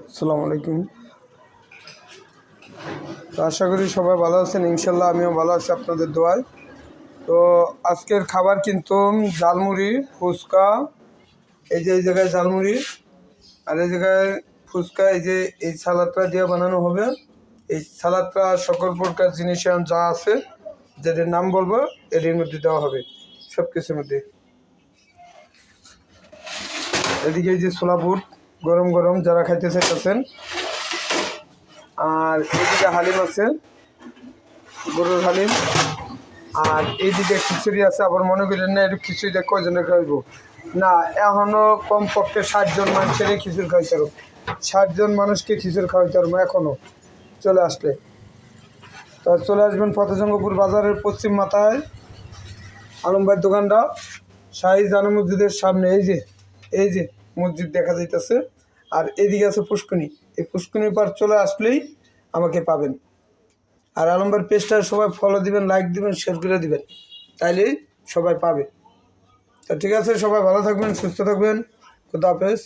আসসালামু আলাইকুম। তো আশা করি সবাই ভালো আছেন, ইনশাল্লাহ আমিও ভালো আছি আপনাদের দোয়ায়। তো আজকের খাবার কিন্তু ঝালমুড়ি, ফুচকা, এই জায়গায় ঝালমুড়ি আর এই জায়গায় ফুচকা, এই সালাদটা দিয়ে বানানো হবে। এই সালাদটা সকল প্রকার জিনিস যা আছে, যেটার নাম বলবো এটির মধ্যে দেওয়া হবে, সব কিছুর মধ্যে। এদিকে এই যে ছোলা বুট গরম গরম যারা খাইতে চাইতেছেন, আর এইদিকে হালিম আছে, গরুর হালিম, আর এইদিকে খিচুড়ি আছে। আবার মনে করেন না একটু খিচুড়িটা কয়জনে খাইব না, এখনও কমপক্ষে 60 জন মানুষেরই খিচুড়ি খাইতে পারবো। 60 জন মানুষকে খিচুড়ি খাওয়াইতে পারবো এখনও চলে আসলে। তো চলে আসবেন ফতেজঙ্গপুর বাজারের পশ্চিম মাথায় আলম ভাইয়ের দোকানটা, শাহী জামে মসজিদের সামনে। এই যে মসজিদ দেখা যাইতেছে, আর এইদিকে আছে পুষ্কনি। এই পুষ্কনির পার চলে আসলেই আমাকে পাবেন। আর আলম ভাইয়ের পেজটা সবাই ফলো দিবেন, লাইক দিবেন, শেয়ার করে দিবেন, তাইলেই সবাই পাবে। তো ঠিক আছে, সবাই ভালো থাকবেন, সুস্থ থাকবেন, খুদা হাফেজ।